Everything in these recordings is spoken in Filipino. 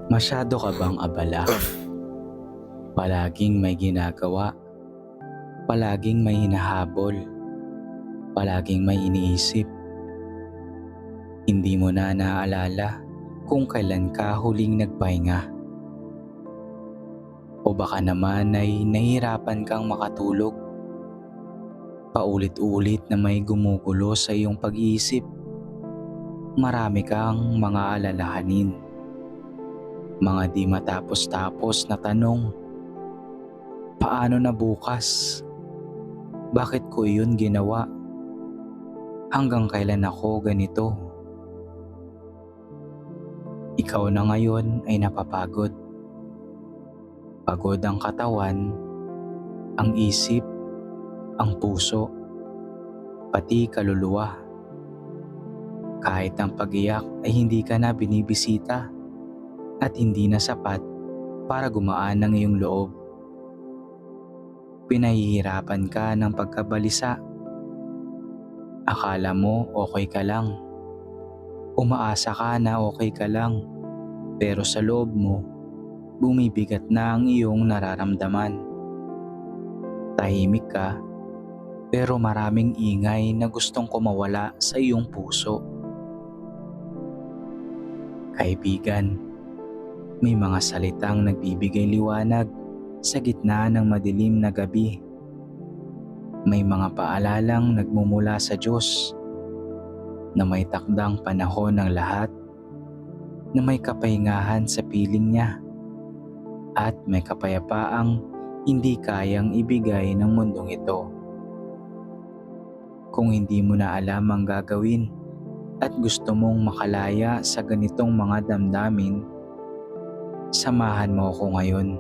Masyado ka bang abala? Palaging may ginagawa, palaging may hinahabol, palaging may iniisip. Hindi mo na naaalala kung kailan ka huling nagpahinga. O baka naman ay nahihirapan kang makatulog. Paulit-ulit na may gumugulo sa iyong pag-iisip. Marami kang mga alalahanin, mga di matapos-tapos na tanong. Paano na bukas? Bakit ko yun ginawa? Hanggang kailan ako ganito? Ikaw na ngayon ay napapagod. Pagod ang katawan, ang isip, ang puso, pati kaluluwa. Kahit ang pag-iyak ay hindi ka na binibisita at hindi na sapat para gumaan ang iyong loob. Pinahihirapan ka ng pagkabalisa. Akala mo okay ka lang. Umaasa ka na okay ka lang. Pero sa loob mo, bumibigat na ang iyong nararamdaman. Tahimik ka, pero maraming ingay na gustong kumawala sa iyong puso. Kaibigan, may mga salitang nagbibigay liwanag sa gitna ng madilim na gabi. May mga paalalang nagmumula sa Diyos na may takdang panahon ng lahat, na may kapahingahan sa piling niya, at may kapayapaang hindi kayang ibigay ng mundong ito. Kung hindi mo na alam ang gagawin at gusto mong makalaya sa ganitong mga damdamin, samahan mo ako ngayon.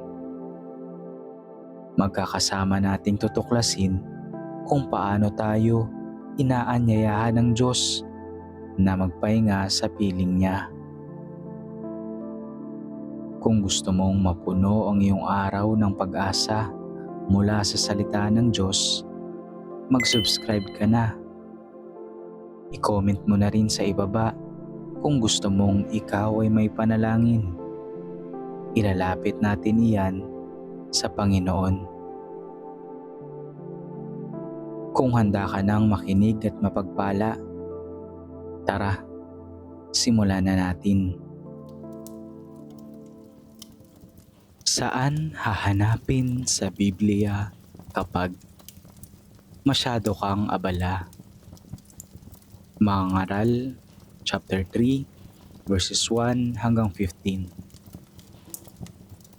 Magkakasama nating tutuklasin kung paano tayo inaanyayahan ng Diyos na magpahinga sa piling niya. Kung gusto mong mapuno ang iyong araw ng pag-asa mula sa salita ng Diyos, mag-subscribe ka na. I-comment mo na rin sa ibaba kung gusto mong ikaw ay may panalangin. Ilalapit natin iyan sa Panginoon. Kung handa ka nang makinig at mapagpala, tara, simulan na natin. Saan hahanapin sa Biblia kapag masyado kang abala? Mga Ngaral, chapter 3, verses 1 hanggang 15.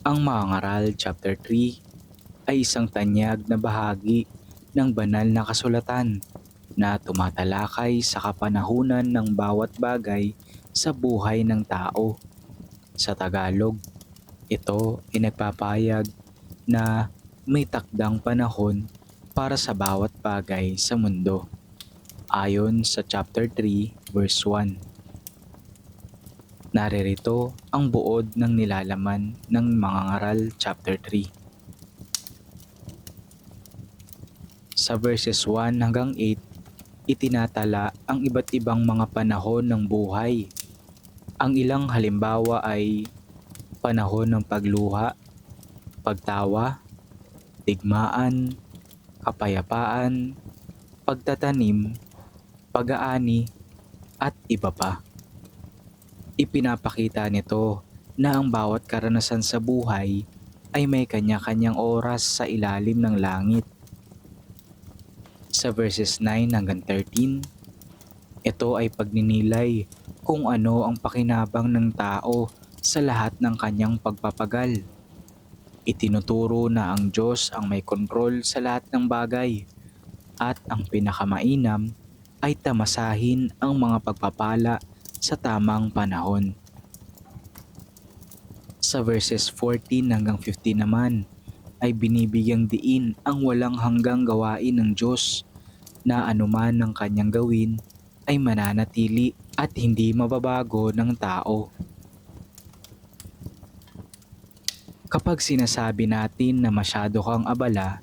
Ang Mga Ngaral, chapter 3 ay isang tanyag na bahagi ng banal na kasulatan na tumatalakay sa kapanahunan ng bawat bagay sa buhay ng tao. Sa Tagalog, ito ay nagpapahayag na may takdang panahon para sa bawat bagay sa mundo, ayon sa chapter 3, verse 1. Naririto ang buod ng nilalaman ng Mga Ngaral, chapter 3. Sa verses 1 hanggang 8, itinatala ang iba't ibang mga panahon ng buhay. Ang ilang halimbawa ay panahon ng pagluha, pagtawa, digmaan, kapayapaan, pagtatanim, pag-aani, at iba pa. Ipinapakita nito na ang bawat karanasan sa buhay ay may kanya-kanyang oras sa ilalim ng langit. Sa verses 9 hanggang 13, ito ay pagninilay kung ano ang pakinabang ng tao sa lahat ng kanyang pagpapagal. Itinuturo na ang Diyos ang may kontrol sa lahat ng bagay at ang pinakamainam ay tamasahin ang mga pagpapala sa tamang panahon. Sa verses 14 hanggang 15 naman ay binibigyang diin ang walang hanggang gawain ng Diyos na anuman ang kanyang gawin ay mananatili at hindi mababago ng tao. Kapag sinasabi natin na masyado kang abala,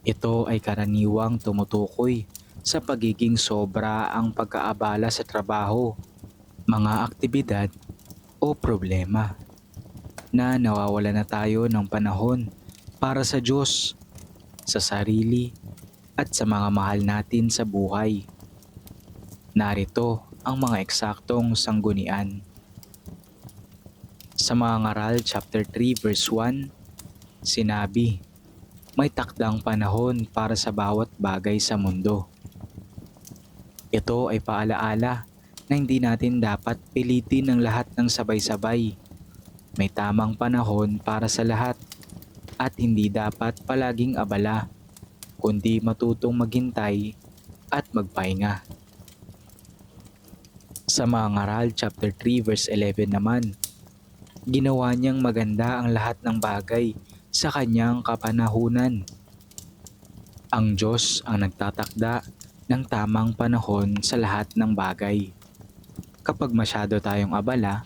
ito ay karaniwang tumutukoy sa pagiging sobra ang pagkaabala sa trabaho, mga aktibidad o problema. na nawawala na tayo ng panahon para sa Diyos, sa sarili at sa mga mahal natin sa buhay. Narito ang mga eksaktong sanggunian. Sa mga ngaral chapter 3 verse 1, sinabi, may takdang panahon para sa bawat bagay sa mundo. Ito ay paalaala na hindi natin dapat pilitin ang lahat ng sabay-sabay. May tamang panahon para sa lahat at hindi dapat palaging abala, kundi matutong maghintay at magpahinga. Sa mga ngaral chapter 3 verse 11 naman, ginawa niyang maganda ang lahat ng bagay sa kanyang kapanahunan. Ang Diyos ang nagtatakda ng tamang panahon sa lahat ng bagay. Kapag masyado tayong abala,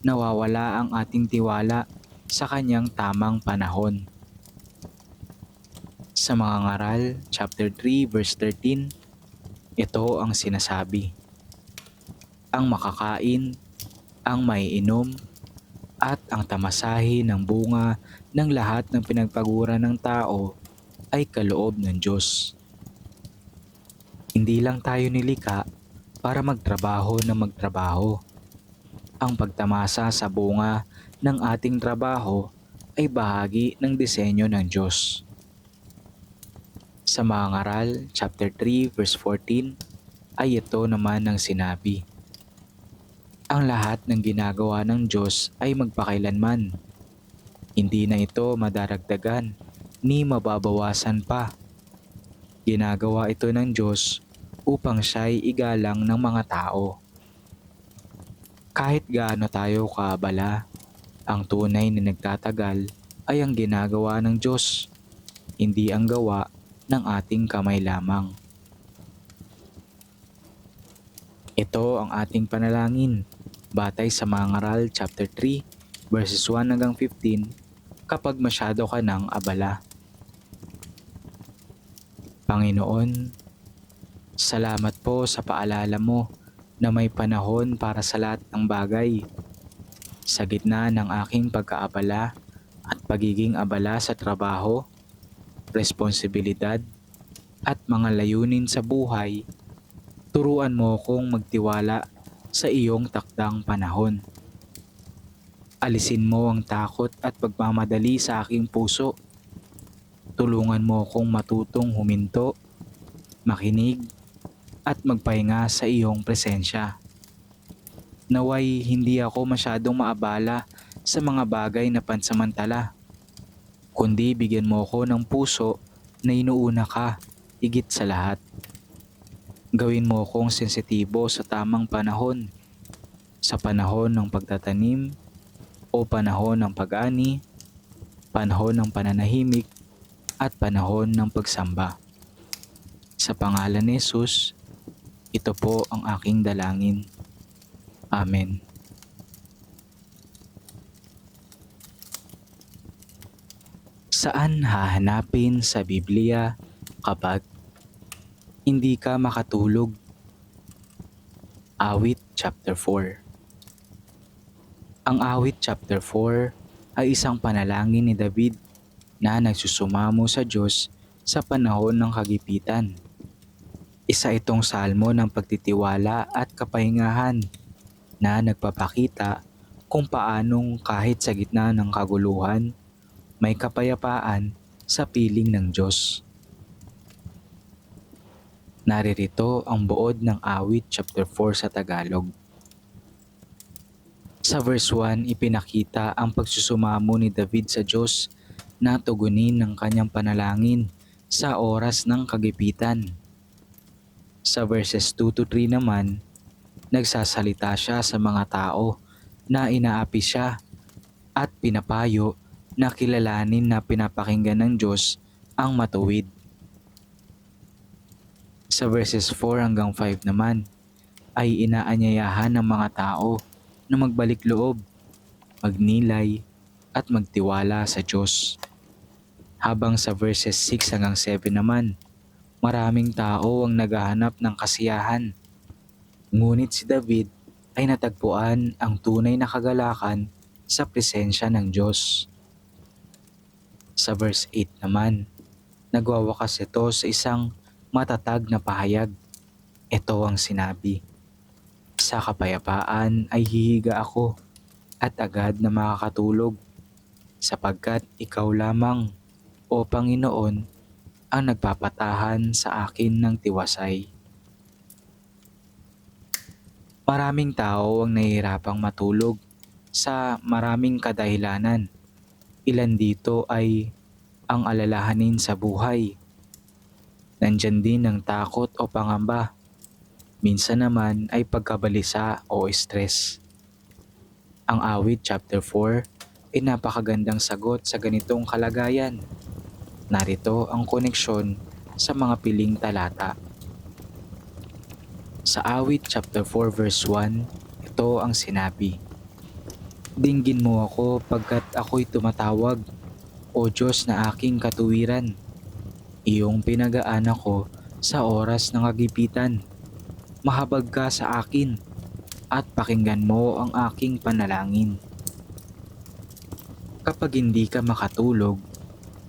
nawawala ang ating tiwala sa kanyang tamang panahon. Sa mga ngaral chapter 3 verse 13, ito ang sinasabi. Ang makakain, ang maiinom, at ang tamasahe ng bunga ng lahat ng pinagpaguran ng tao ay kaloob ng Diyos. Hindi lang tayo nilikha para magtrabaho na magtrabaho. Ang pagtamasa sa bunga ng ating trabaho ay bahagi ng disenyo ng Diyos. Sa mga ngaral, chapter 3, verse 14, ay ito naman ang sinabi. Ang lahat ng ginagawa ng Diyos ay magpakailanman. Hindi na ito madaragdagan ni mababawasan pa. Ginagawa ito ng Diyos upang siya'y igalang ng mga tao. Kahit gaano tayo kaabala, ang tunay na nagtatagal ay ang ginagawa ng Diyos, hindi ang gawa ng ating kamay lamang. Ito ang ating panalangin, batay sa mga ngaral chapter 3, verses 1 hanggang 15, kapag masyado ka ng abala. Panginoon, salamat po sa paalala mo na may panahon para sa lahat ng bagay. Sa gitna ng aking pagkaabala at pagiging abala sa trabaho, responsibilidad at mga layunin sa buhay, turuan mo kong magtiwala sa iyong takdang panahon. Alisin mo ang takot at pagmamadali sa aking puso. Tulungan mo akong matutong huminto, makinig, at magpahinga sa iyong presensya. Naway hindi ako masyadong maabala sa mga bagay na pansamantala, kundi bigyan mo ako ng puso na inuuna ka higit sa lahat. Gawin mo akong sensitibo sa tamang panahon, sa panahon ng pagtatanim o panahon ng pag-ani, panahon ng pananahimik at panahon ng pagsamba. Sa pangalan ni Jesus, ito po ang aking dalangin. Amen. Saan hahanapin sa Biblia kapag hindi ka makatulog? Awit chapter 4. Ang awit chapter 4 ay isang panalangin ni David na nagsusumamo sa Diyos sa panahon ng kagipitan. Isa itong salmo ng pagtitiwala at kapahingahan na nagpapakita kung paanong kahit sa gitna ng kaguluhan, may kapayapaan sa piling ng Diyos. Naririto ang buod ng awit chapter 4 sa Tagalog. Sa verse 1, ipinakita ang pagsusumamo ni David sa Diyos na tugunin ng kanyang panalangin sa oras ng kagipitan. Sa verses 2 to 3 naman, nagsasalita siya sa mga tao na inaapi siya at pinapayo na kilalanin na pinapakinggan ng Diyos ang matuwid. Sa verses 4 hanggang 5 naman, ay inaanyayahan ng mga tao na magbalik loob, magnilay at magtiwala sa Diyos. Habang sa verses 6 hanggang 7 naman, maraming tao ang naghahanap ng kasiyahan. Ngunit si David ay natagpuan ang tunay na kagalakan sa presensya ng Diyos. Sa verse 8 naman, nagwawakas ito sa isang matatag na pahayag. Ito ang sinabi, "Sa kapayapaan ay hihiga ako at agad na makakatulog, sapagkat ikaw lamang, O Panginoon, ang nagpapatahan sa akin ng tiwasay." Maraming tao ang nahihirapang matulog sa maraming kadahilanan. Ilan dito ay ang alalahanin sa buhay. Nandyan din ang takot o pangamba. Minsan naman ay pagkabalisa o stress. Ang awit chapter 4 ay napakagandang sagot sa ganitong kalagayan. Narito ang koneksyon sa mga piling talata. Sa awit chapter 4 verse 1, ito ang sinabi, "Dinggin mo ako pagkat ako'y tumatawag, O Diyos na aking katuwiran. Iyong pinagaan ako sa oras ng kagipitan. Mahabag ka sa akin at pakinggan mo ang aking panalangin." Kapag hindi ka makatulog,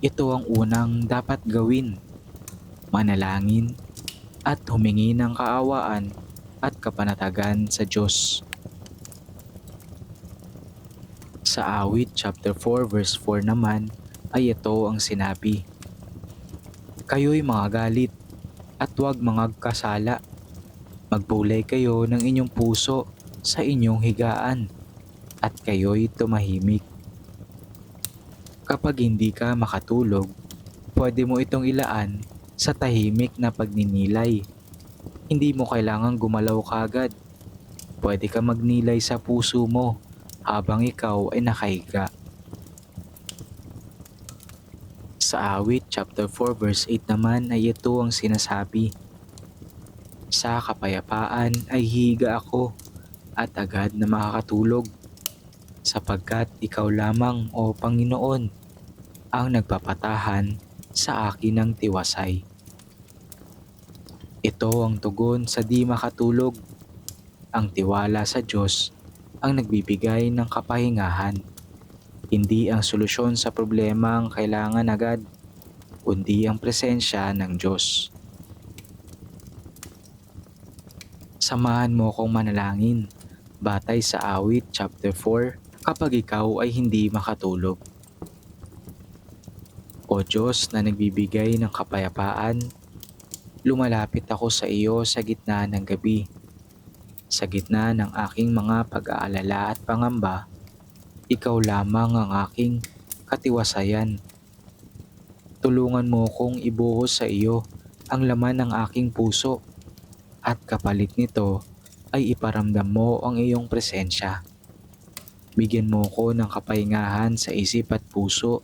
ito ang unang dapat gawin. Manalangin at humingi ng kaawaan at kapanatagan sa Diyos. Sa awit chapter 4 verse 4 naman ay ito ang sinabi, "Kayo'y mga galit at huwag mangagkasala. Magbulay kayo ng inyong puso sa inyong higaan at kayo'y tumahimik." Kapag hindi ka makatulog, pwede mo itong ilaan sa tahimik na pagninilay. Hindi mo kailangang gumalaw kagad. Pwede ka magnilay sa puso mo habang ikaw ay nakahiga. Sa awit chapter 4 verse 8 naman ay ito ang sinasabi, "Sa kapayapaan ay hihiga ako at agad na makakatulog, sapagkat ikaw lamang, O Panginoon, ang nagpapatahan sa akin ng tiwasay." Ito ang tugon sa di makatulog. Ang tiwala sa Diyos ang nagbibigay ng kapahingahan. Hindi ang solusyon sa problema ang kailangan agad, kundi ang presensya ng Diyos. Samahan mo akong manalangin batay sa awit chapter 4 kapag ikaw ay hindi makatulog. O Diyos na nagbibigay ng kapayapaan, lumalapit ako sa iyo sa gitna ng gabi. Sa gitna ng aking mga pag-aalala at pangamba, ikaw lamang ang aking katiwasayan. Tulungan mo kong ibuhos sa iyo ang laman ng aking puso at kapalit nito ay iparamdam mo ang iyong presensya. Bigyan mo ko ng kapahingahan sa isip at puso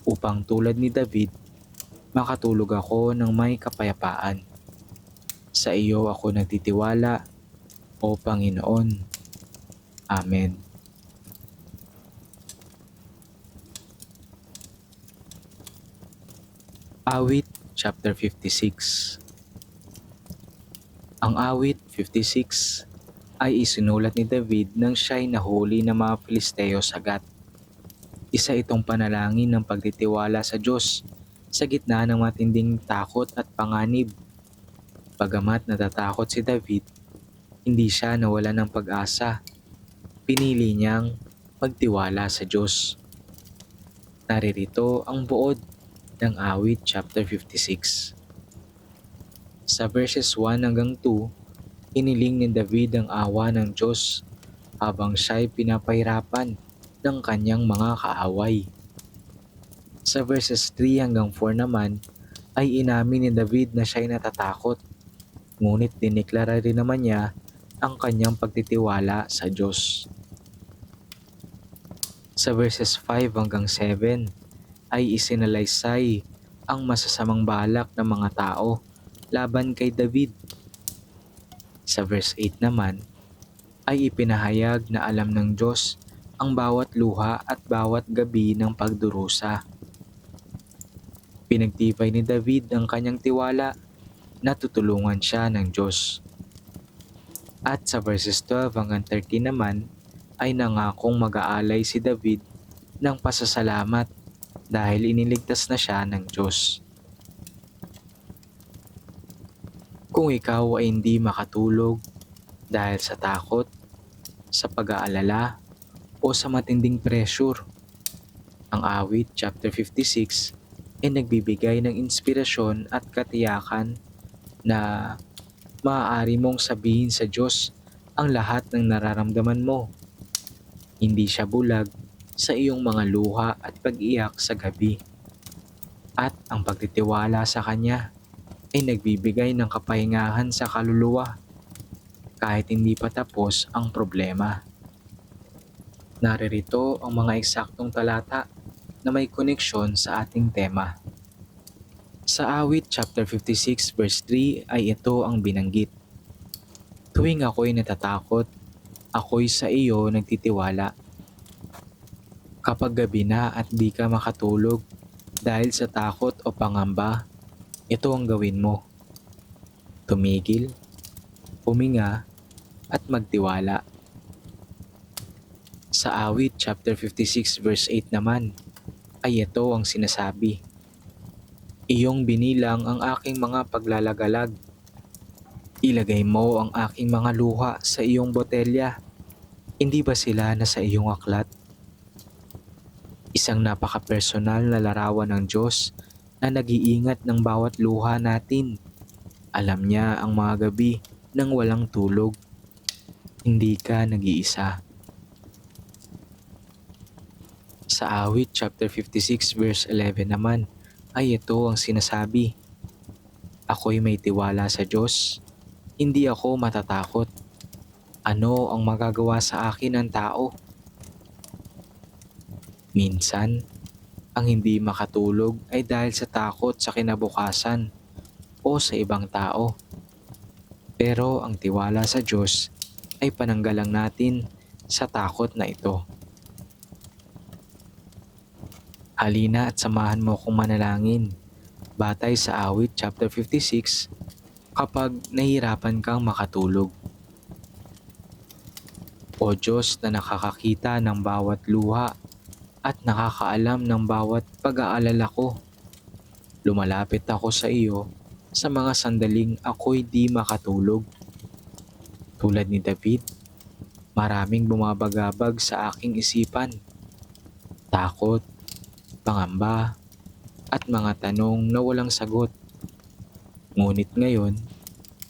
upang tulad ni David, makatulog ako ng may kapayapaan. Sa iyo ako nagtitiwala, O Panginoon. Amen. Awit chapter 56. Ang awit 56 ay isinulat ni David nang siya'y nahuli ng mga Filisteo sa Gat. Isa itong panalangin ng pagtitiwala sa Diyos sa gitna ng matinding takot at panganib. Bagamat natatakot si David, hindi siya nawala ng pag-asa. Pinili niyang magtiwala sa Diyos. Naririto ang buod ng awit chapter 56. Sa verses 1 hanggang 2, hiniling ni David ang awa ng Diyos habang siya'y pinapahirapan ng kanyang mga kaaway. Sa verses 3 hanggang 4 naman ay inamin ni David na siya'y natatakot, ngunit dineklara rin naman niya ang kanyang pagtitiwala sa Diyos. Sa verses 5 hanggang 7 ay isinalaysay ang masasamang balak ng mga tao laban kay David. Sa verse 8 naman ay ipinahayag na alam ng Diyos ang bawat luha at bawat gabi ng pagdurusa. Pinagtibay ni David ang kanyang tiwala na tutulungan siya ng Diyos. At sa verses 12 hanggang 13 naman ay nangakong mag-aalay si David ng pasasalamat dahil iniligtas na siya ng Diyos. Kung ikaw ay hindi makatulog dahil sa takot, sa pag-aalala, o sa matinding pressure, ang awit chapter 56 ay nagbibigay ng inspirasyon at katiyakan na maaari mong sabihin sa Diyos ang lahat ng nararamdaman mo. Hindi siya bulag sa iyong mga luha at pag-iyak sa gabi. At ang pagtitiwala sa Kanya ay nagbibigay ng kapahingahan sa kaluluwa kahit hindi pa tapos ang problema. Naririto ang mga eksaktong talata na may koneksyon sa ating tema. Sa awit chapter 56 verse 3 ay ito ang binanggit. Tuwing ako'y natatakot, ako'y sa iyo nagtitiwala. Kapag gabi na at di ka makatulog dahil sa takot o pangamba, ito ang gawin mo. Tumigil, huminga, at magtiwala. Sa awit chapter 56 verse 8 naman, ay ito ang sinasabi. Iyong binilang ang aking mga paglalagalag. Ilagay mo ang aking mga luha sa iyong botelya. Hindi ba sila nasa iyong aklat? Isang napaka-personal na larawan ng Diyos na nag-iingat ng bawat luha natin. Alam niya ang mga gabi nang walang tulog. Hindi ka nag-iisa. Sa awit chapter 56 verse 11 naman ay ito ang sinasabi. Ako'y may tiwala sa Diyos. Hindi ako matatakot. Ano ang magagawa sa akin ng tao? Minsan, ang hindi makatulog ay dahil sa takot sa kinabukasan o sa ibang tao. Pero ang tiwala sa Diyos ay pananggalang natin sa takot na ito. Halina at samahan mo kong manalangin batay sa awit chapter 56 kapag nahihirapan kang makatulog. O Diyos na nakakakita ng bawat luha at nakakaalam ng bawat pag-aalala ko, lumalapit ako sa iyo sa mga sandaling ako'y di makatulog. Tulad ni David, maraming bumabagabag sa aking isipan. Takot, pangamba, at mga tanong na walang sagot. Ngunit ngayon,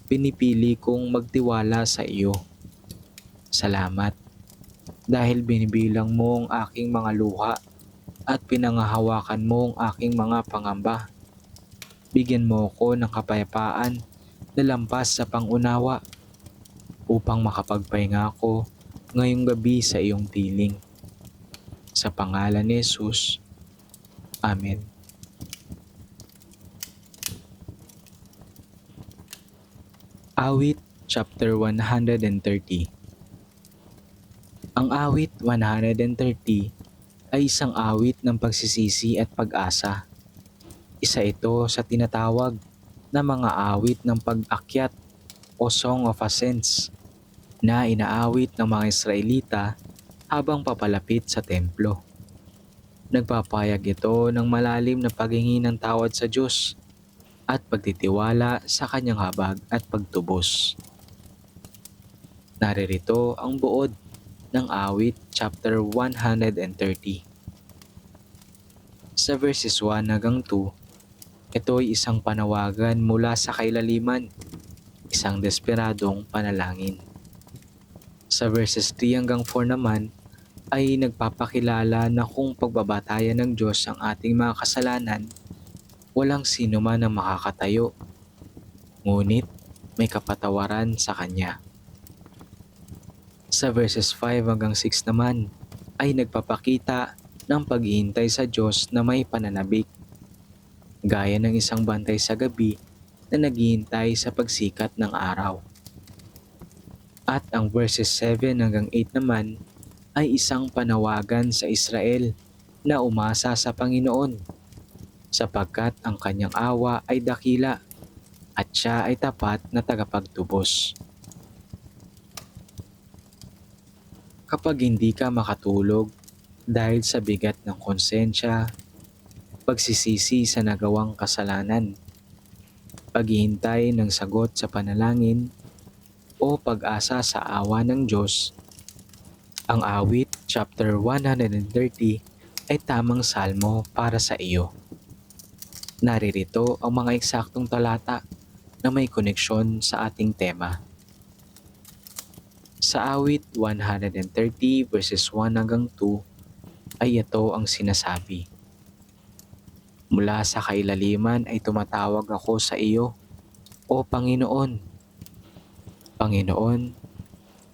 pinipili kong magtiwala sa iyo. Salamat dahil binibilang mo ang aking mga luha at pinangahawakan mo ang aking mga pangamba. Bigyan mo ko ng kapayapaan na lampas sa pangunawa upang makapagpahinga ako ngayong gabi sa iyong piling. Sa pangalan ni Jesus, Amen. Awit chapter 130. Ang awit 130 ay isang awit ng pagsisisi at pag-asa. Isa ito sa tinatawag na mga awit ng pag-akyat o Song of Ascents na inaawit ng mga Israelita habang papalapit sa templo. Nagpapayag ito ng malalim na paghingi ng tawad sa Diyos at pagtitiwala sa kanyang habag at pagtubos. Naririto ang buod ng awit chapter 130. Sa verses 1 hanggang 2, ito ay isang panawagan mula sa kailaliman, isang desperadong panalangin. Sa verses 3 hanggang 4 naman ay nagpapakilala na kung pagbabatayan ng Diyos ang ating mga kasalanan, walang sino man ang makakatayo, ngunit may kapatawaran sa Kanya. Sa verses 5 hanggang 6 naman ay nagpapakita ng paghihintay sa Diyos na may pananabik, gaya ng isang bantay sa gabi na naghihintay sa pagsikat ng araw. At ang verses 7 hanggang 8 naman ay isang panawagan sa Israel na umasa sa Panginoon, sapagkat ang kanyang awa ay dakila at siya ay tapat na tagapagtubos. Kapag hindi ka makatulog dahil sa bigat ng konsensya, pagsisisi sa nagawang kasalanan, paghihintay ng sagot sa panalangin, o pag-asa sa awa ng Diyos, ang awit chapter 130 ay tamang salmo para sa iyo. Naririto ang mga eksaktong talata na may koneksyon sa ating tema. Sa awit 130 verses 1 hanggang 2 ay ito ang sinasabi. Mula sa kailaliman ay tumatawag ako sa iyo, O Panginoon. Panginoon,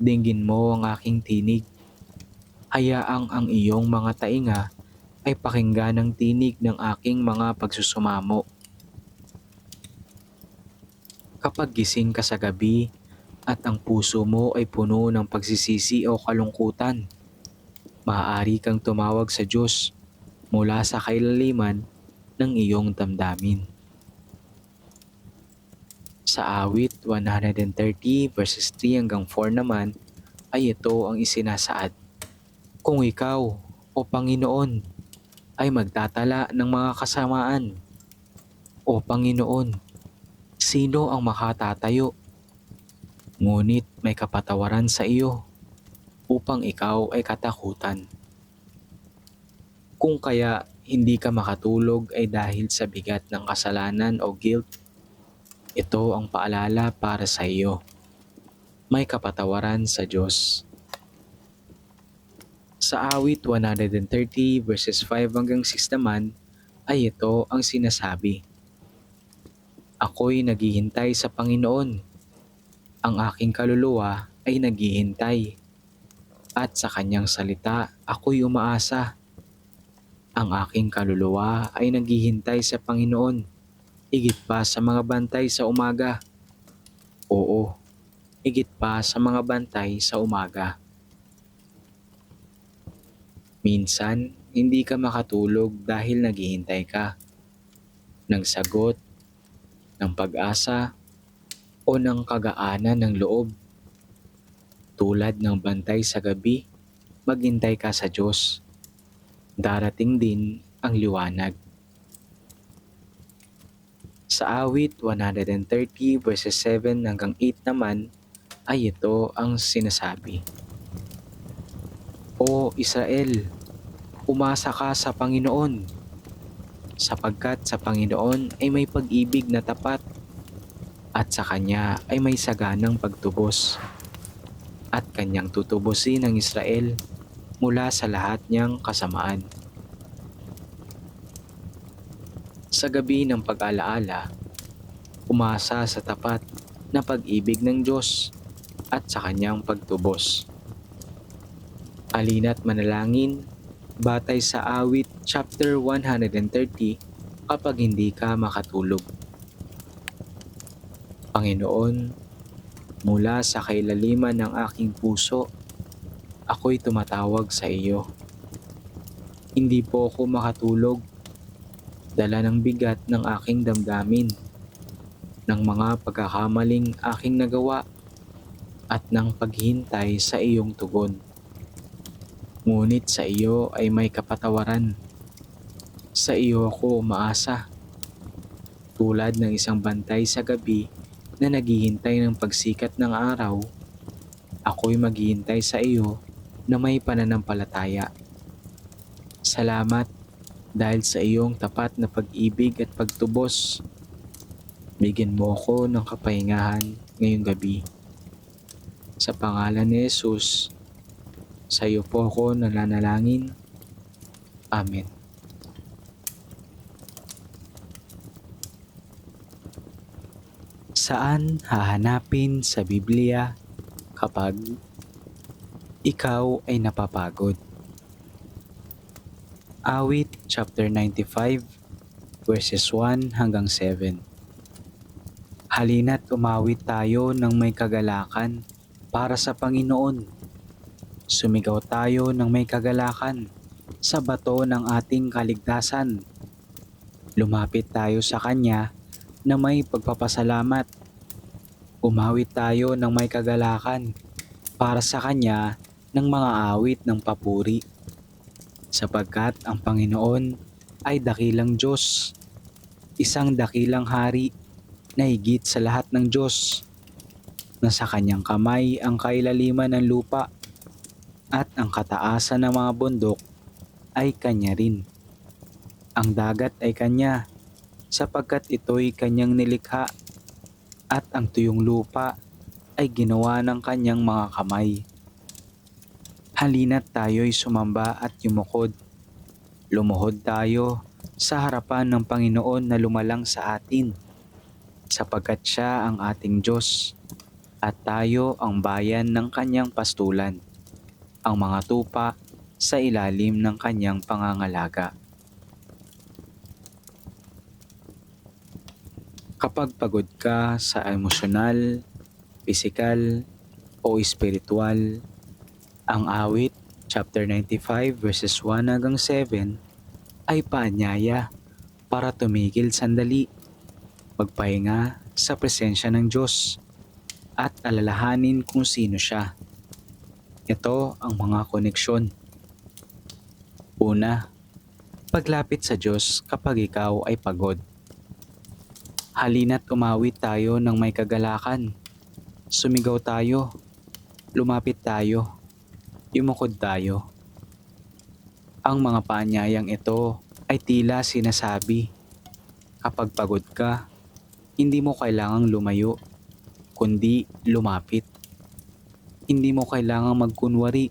dinggin mo ang aking tinig. Hayaang ang iyong mga tainga ay pakinggan ang tinig ng aking mga pagsusumamo. Kapag gising ka sa gabi at ang puso mo ay puno ng pagsisisi o kalungkutan, maaari kang tumawag sa Diyos mula sa kailaliman ng iyong damdamin. Sa awit 130 verses 3 hanggang 4 naman ay ito ang isinasaad. Kung ikaw, O Panginoon, ay magtatala ng mga kasamaan, O Panginoon, sino ang makatatayo? Ngunit may kapatawaran sa iyo upang ikaw ay katakutan. Kung kaya hindi ka makatulog ay dahil sa bigat ng kasalanan o guilt, ito ang paalala para sa iyo. May kapatawaran sa Diyos. Sa awit 130 verses 5 hanggang 6 naman ay ito ang sinasabi. Ako'y naghihintay sa Panginoon. Ang aking kaluluwa ay naghihintay. At sa kanyang salita ako'y umaasa. Ang aking kaluluwa ay naghihintay sa Panginoon, higit pa sa mga bantay sa umaga. Oo, higit pa sa mga bantay sa umaga. Minsan, hindi ka makatulog dahil naghihintay ka ng sagot, ng pag-asa, o ng kagaanan ng loob. Tulad ng bantay sa gabi, maghintay ka sa Diyos. Darating din ang liwanag. Sa awit 130 verses 7 hanggang 8 naman ay ito ang sinasabi. O Israel, umasa ka sa Panginoon, sapagkat sa Panginoon ay may pag-ibig na tapat at sa Kanya ay may saganang pagtubos at Kanyang tutubusin ang Israel mula sa lahat niyang kasamaan. Sa gabi ng pag-alaala, umasa sa tapat na pag-ibig ng Diyos at sa Kanyang pagtubos. Halina't manalangin batay sa awit chapter 130 kapag hindi ka makatulog. Panginoon, mula sa kailaliman ng aking puso, ako'y tumatawag sa iyo. Hindi po ako makatulog, dala ng bigat ng aking damdamin, ng mga pagkakamaling aking nagawa, at ng paghintay sa iyong tugon. Ngunit sa iyo ay may kapatawaran. Sa iyo ako umaasa. Tulad ng isang bantay sa gabi na naghihintay ng pagsikat ng araw, ako'y maghihintay sa iyo na may pananampalataya. Salamat dahil sa iyong tapat na pag-ibig at pagtubos. Bigyan mo ako ng kapahingahan ngayong gabi. Sa pangalan ni Jesus, sa iyo po ako nananalangin. Amen. Saan hahanapin sa Biblia kapag ikaw ay napapagod? Awit chapter 95 verses 1 hanggang 7. Halina't umawit tayo ng may kagalakan para sa Panginoon. Sumigaw tayo ng may kagalakan sa bato ng ating kaligtasan. Lumapit tayo sa Kanya na may pagpapasalamat. Umawit tayo ng may kagalakan para sa Kanya ng mga awit ng papuri, sapagkat ang Panginoon ay dakilang Diyos, isang dakilang hari na higit sa lahat ng Diyos, na sa kanyang kamay ang kailaliman ng lupa at ang kataasan ng mga bundok ay kanya rin. Ang dagat ay kanya, sapagkat ito'y kanyang nilikha, at ang tuyong lupa ay ginawa ng kanyang mga kamay. Halina't tayo'y sumamba at yumukod. Lumuhod tayo sa harapan ng Panginoon na lumalang sa atin, sapagkat siya ang ating Diyos at tayo ang bayan ng kanyang pastulan, ang mga tupa sa ilalim ng kanyang pangangalaga. Kapag pagod ka sa emosyonal, pisikal, o espiritual, ang awit chapter 95 verses 1 hanggang 7 ay paanyaya para tumigil sandali, magpahinga sa presensya ng Diyos, at alalahanin kung sino siya. Ito ang mga koneksyon. Una, paglapit sa Diyos kapag ikaw ay pagod. Halina't umawit tayo ng may kagalakan. Sumigaw tayo, lumapit tayo, yumukod tayo. Ang mga paanyayang ito ay tila sinasabi, kapag pagod ka, hindi mo kailangang lumayo, kundi lumapit. Hindi mo kailangang magkunwari,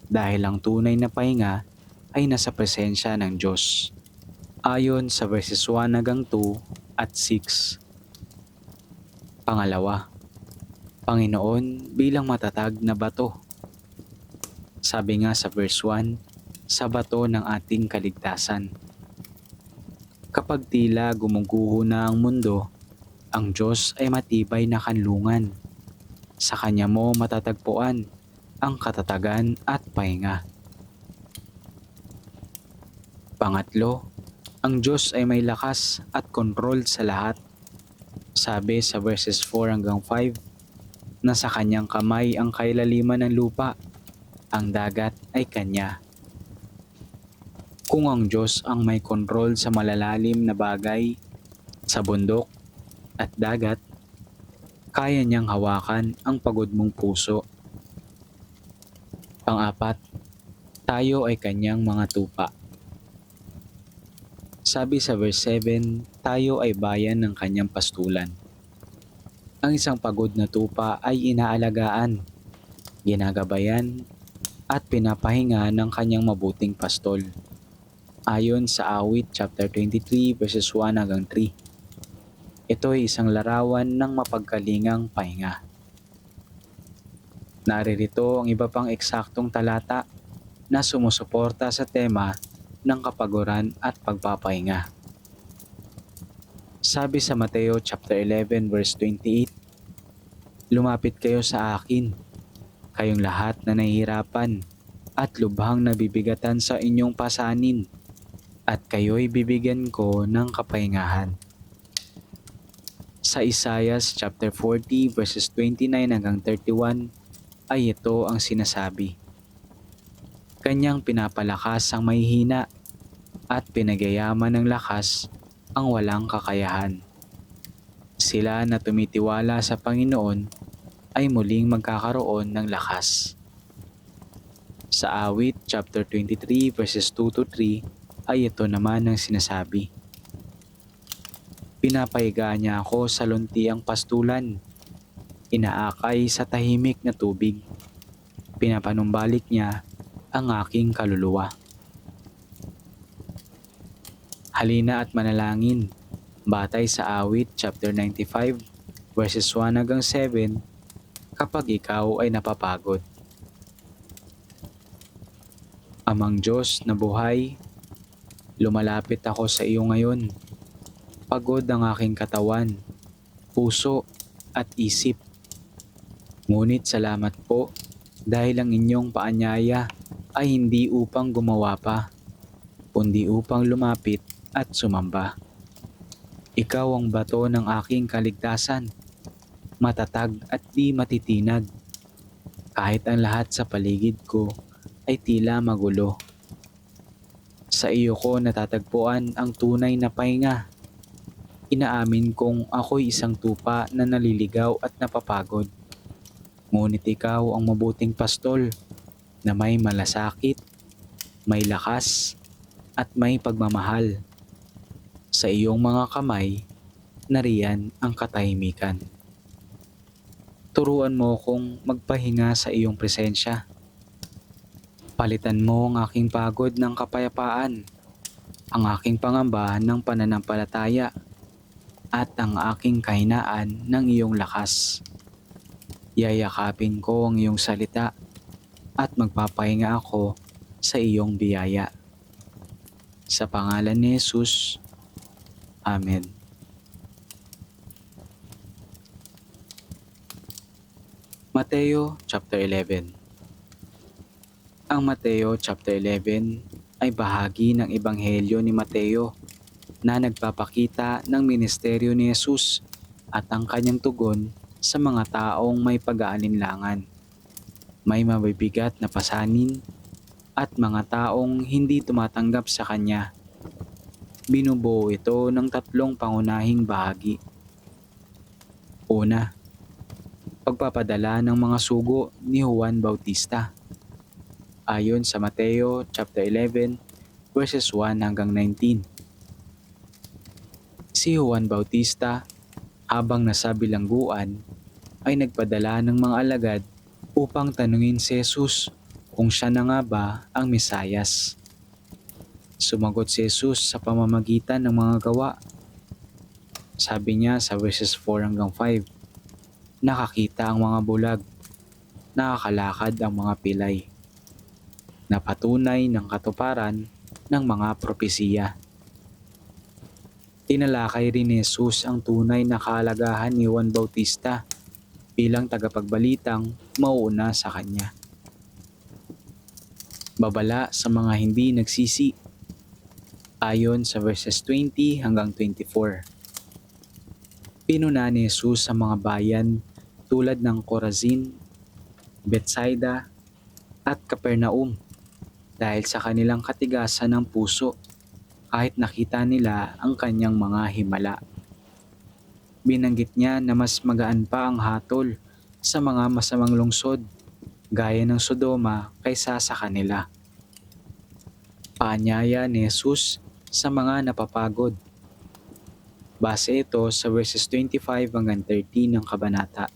dahil ang tunay na pahinga ay nasa presensya ng Diyos. Ayon sa verses 1 hanggang 2 at 6. Pangalawa, Panginoon bilang matatag na bato. Sabi nga sa verse 1, sa bato ng ating kaligtasan. Kapag tila gumuguho na ang mundo, ang Diyos ay matibay na kanlungan. Sa Kanya mo matatagpuan ang katatagan at pahinga. Pangatlo, ang Diyos ay may lakas at kontrol sa lahat. Sabi sa verses 4 hanggang 5, na sa Kanyang kamay ang kailaliman ng lupa, ang dagat ay Kanya. Kung ang Diyos ang may kontrol sa malalalim na bagay, sa bundok at dagat, kaya niyang hawakan ang pagod mong puso. Pang-apat, tayo ay Kanyang mga tupa. Sabi sa verse 7, tayo ay bayan ng Kanyang pastulan. Ang isang pagod na tupa ay inaalagaan, ginagabayan, at pinapahinga ng kanyang mabuting pastol. Ayon sa awit chapter 23 verses 1 hanggang 3. Ito ay isang larawan ng mapagkalingang pahinga. Naririto ang iba pang eksaktong talata na sumusuporta sa tema ng kapaguran at pagpapahinga. Sabi sa Mateo chapter 11 verse 28, lumapit kayo sa akin, kayong lahat na nahihirapan at lubhang nabibigatan sa inyong pasanin, at kayo'y bibigyan ko ng kapahingahan. Sa Isaiah chapter 40 verses 29 hanggang 31 ay ito ang sinasabi. Kanyang pinapalakas ang mahihina at pinagayaman ng lakas ang walang kakayahan. Sila na tumitiwala sa Panginoon ay muling magkakaroon ng lakas. Sa awit chapter 23 verses 2 to 3 ay ito naman ang sinasabi. Pinapahiga niya ako sa luntiang pastulan, inaakay sa tahimik na tubig, pinapanumbalik niya ang aking kaluluwa. Halina at manalangin, batay sa awit chapter 95 verses 1 hanggang 7, kapag ikaw ay napapagod. Amang Diyos na buhay, lumalapit ako sa iyo ngayon. Pagod ang aking katawan, puso at isip. Ngunit salamat po dahil ang inyong paanyaya ay hindi upang gumawa pa, kundi upang lumapit at sumamba. Ikaw ang bato ng aking kaligtasan, matatag at di matitinag. kahit ang lahat sa paligid ko ay tila magulo. Sa iyo ko natatagpuan ang tunay na pahinga. Inaamin kong ako'y isang tupa na naliligaw at napapagod. Ngunit ikaw ang mabuting pastol na may malasakit, may lakas, at may pagmamahal. Sa iyong mga kamay, nariyan ang katahimikan. Turuan mo kong magpahinga sa iyong presensya. Palitan mo ang aking pagod ng kapayapaan, ang aking pangamba ng pananampalataya, at ang aking kahinaan ng iyong lakas. Yayakapin ko ang iyong salita at magpapahinga ako sa iyong biyaya. Sa pangalan ni Jesus, Amen. Mateo chapter 11. Ang Mateo chapter 11 ay bahagi ng Ebanghelyo ni Mateo na nagpapakita ng ministeryo ni Jesus at ang kanyang tugon sa mga taong may pag-aalinlangan, may mabibigat na pasanin at mga taong hindi tumatanggap sa kanya. Binubuo ito ng 3 pangunahing bahagi. Una, pagpapadala ng mga sugo ni Juan Bautista. Ayon sa Mateo chapter 11 verses 1 hanggang 19. Si Juan Bautista, habang nasa bilangguan, ay nagpadala ng mga alagad upang tanungin si Jesus kung siya na nga ba ang Mesayas. Sumagot si Jesus sa pamamagitan ng mga gawa. Sabi niya sa verses 4 hanggang 5, nakakita ang mga bulag, nakakalakad ang mga pilay, napatunay ng katuparan ng mga propesiya. Tinalakay rin ni Jesus ang tunay na kahalagahan ni Juan Bautista bilang tagapagbalitang mauuna sa kanya. Babala sa mga hindi nagsisi, ayon sa verses 20 hanggang 24. Pinuna ni Jesus sa mga bayan tulad ng Corazin, Bethsaida at Capernaum dahil sa kanilang katigasan ng puso kahit nakita nila ang kanyang mga himala. Binanggit niya na mas magaan pa ang hatol sa mga masamang lungsod gaya ng Sodoma kaysa sa kanila. Paanyaya ni Jesus sa mga napapagod. Base ito sa verses 25 hanggang 30 ng kabanata.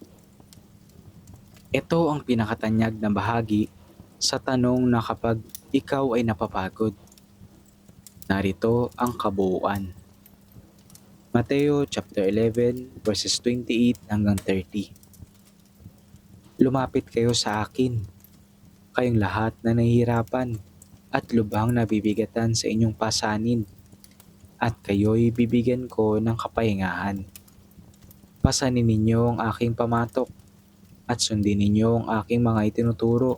Ito ang pinakatanyag na bahagi sa tanong na kapag ikaw ay napapagod. Narito ang kabuuan. Mateo chapter 11 verses 28 hanggang 30. Lumapit kayo sa akin, kayong lahat na nahihirapan at lubhang nabibigatan sa inyong pasanin, at kayo'y bibigyan ko ng kapahingahan. Pasanin ninyo ang aking pamatok at sundin ninyo ang aking mga itinuturo,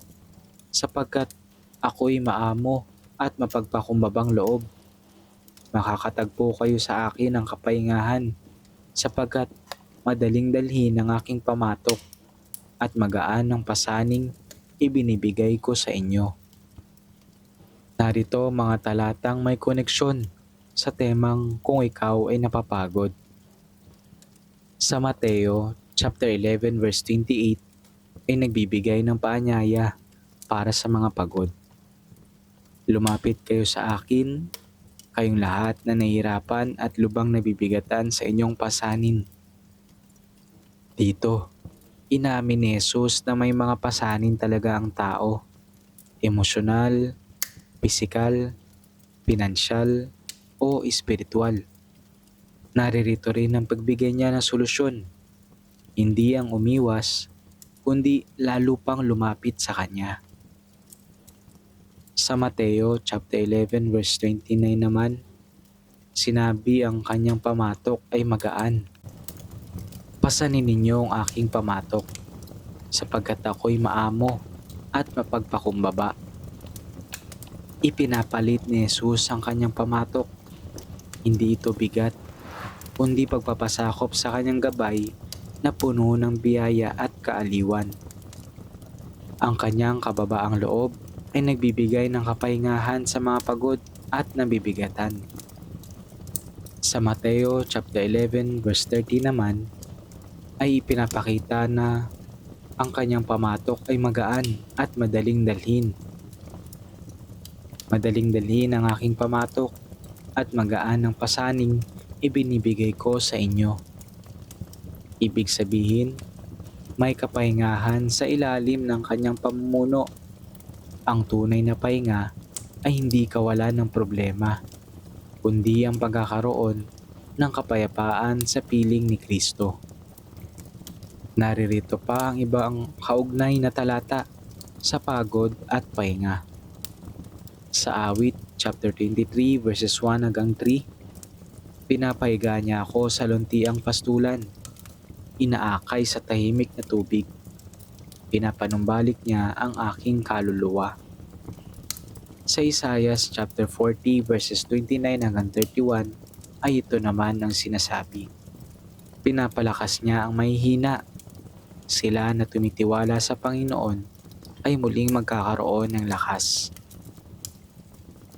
sapagkat ako'y maamo at mapagpakumbabang loob. Makakatagpo kayo sa akin ng kapahingahan, sapagkat madaling dalhin ang aking pamatok at magaan ang pasaning ibinibigay ko sa inyo. Narito mga talatang may koneksyon sa temang kung ikaw ay napapagod. Sa Mateo chapter 11 verse 28 ay nagbibigay ng paanyaya para sa mga pagod. Lumapit kayo sa akin, kayong lahat na nahihirapan at lubhang nabibigatan sa inyong pasanin. Dito, inamin ni Jesus na may mga pasanin talaga ang tao. Emosyonal, pisikal, pinansyal, o espiritual. Naririto rin ang pagbigay niya ng solusyon. Hindi ang umiwas, kundi lalo pang lumapit sa kanya. Sa Mateo chapter 11 verse 29 naman, sinabi ang kanyang pamatok ay magaan. Pasanin ninyo ang aking pamatok, sapagkat ako'y maamo at mapagpakumbaba. Ipinapalit ni Jesus ang kanyang pamatok. Hindi ito bigat, kundi pagpapasakop sa kanyang gabay na puno ng biyaya at kaaliwan. Ang kanyang kababaang loob ay nagbibigay ng kapahingahan sa mga pagod at nabibigatan. Sa Mateo chapter 11 verse 30 naman ay ipinapakita na ang kanyang pamatok ay magaan at madaling dalhin. Madaling dalhin ang aking pamatok at magaan ang pasaning ibinibigay ko sa inyo. Ibig sabihin, may kapahingahan sa ilalim ng kanyang pamumuno. Ang tunay na pahinga ay hindi kawalan ng problema, kundi ang pagkakaroon ng kapayapaan sa piling ni Kristo. Naririto pa ang ibang kaugnay na talata sa pagod at pahinga. Sa Awit chapter 23 verses 1 hanggang 3, pinapahiga niya ako sa luntiang pastulan, inaakay sa tahimik na tubig, pinapanumbalik niya ang aking kaluluwa. Sa Isaiah chapter 40 verses 29 hanggang 31 ay ito naman ang sinasabi. Pinapalakas niya ang mahihina. Sila na tumitiwala sa Panginoon ay muling magkakaroon ng lakas.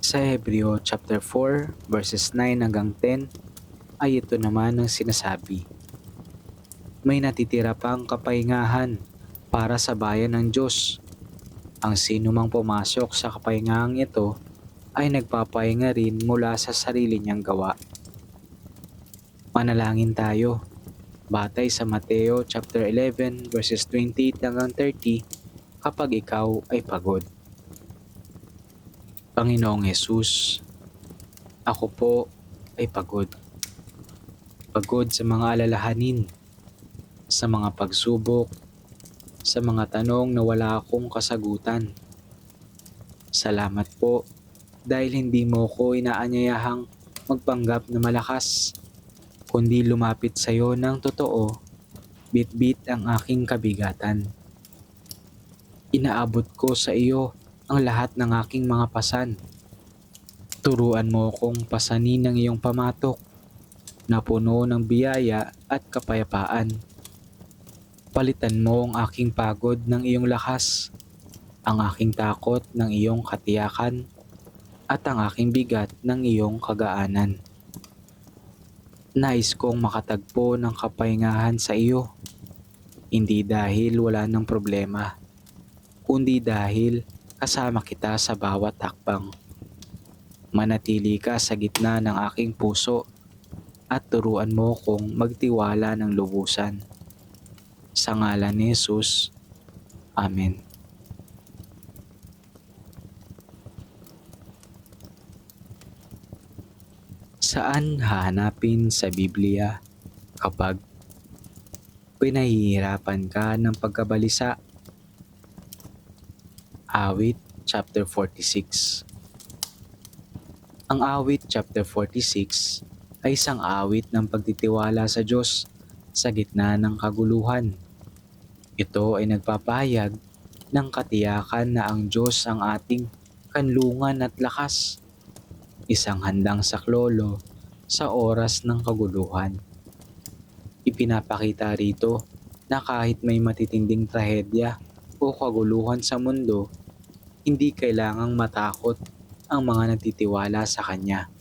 Sa Hebreo chapter 4 verses 9 hanggang 10 ay ito naman ang sinasabi. May natitira pang kapahingahan para sa bayan ng Diyos. Ang sino mang pumasok sa kapahingahang ito ay nagpapahinga rin mula sa sarili niyang gawa. Manalangin tayo. Batay sa Mateo chapter 11 verses 28 hanggang 30, kapag ikaw ay pagod. Panginoong Hesus, ako po ay pagod. Pagod sa mga alalahanin, sa mga pagsubok, sa mga tanong na wala akong kasagutan. Salamat po dahil hindi mo ko inaanyayahang magpanggap na malakas, kundi lumapit sa iyo ng totoo, bitbit ang aking kabigatan. Inaabot ko sa iyo ang lahat ng aking mga pasan. Turuan mo kong pasanin ng iyong pamatok na puno ng biyaya at kapayapaan. Palitan mo ang aking pagod ng iyong lakas, ang aking takot ng iyong katiyakan, at ang aking bigat ng iyong kagaanan. Nais kong makatagpo ng kapahingahan sa iyo, hindi dahil wala ng problema, kundi dahil kasama kita sa bawat hakbang. Manatili ka sa gitna ng aking puso at turuan mo kong magtiwala ng lubusan. Sa ngalan ni Jesus, Amen. Saan hahanapin sa Biblia kapag pinahihirapan ka ng pagkabalisa? Awit chapter 46. Ang Awit chapter 46 ay isang awit ng pagtitiwala sa Diyos sa gitna ng kaguluhan. Ito ay nagpapahayag ng katiyakan na ang Diyos ang ating kanlungan at lakas, isang handang saklolo sa oras ng kaguluhan. Ipinapakita rito na kahit may matitinding trahedya o kaguluhan sa mundo, hindi kailangang matakot ang mga nagtitiwala sa Kanya.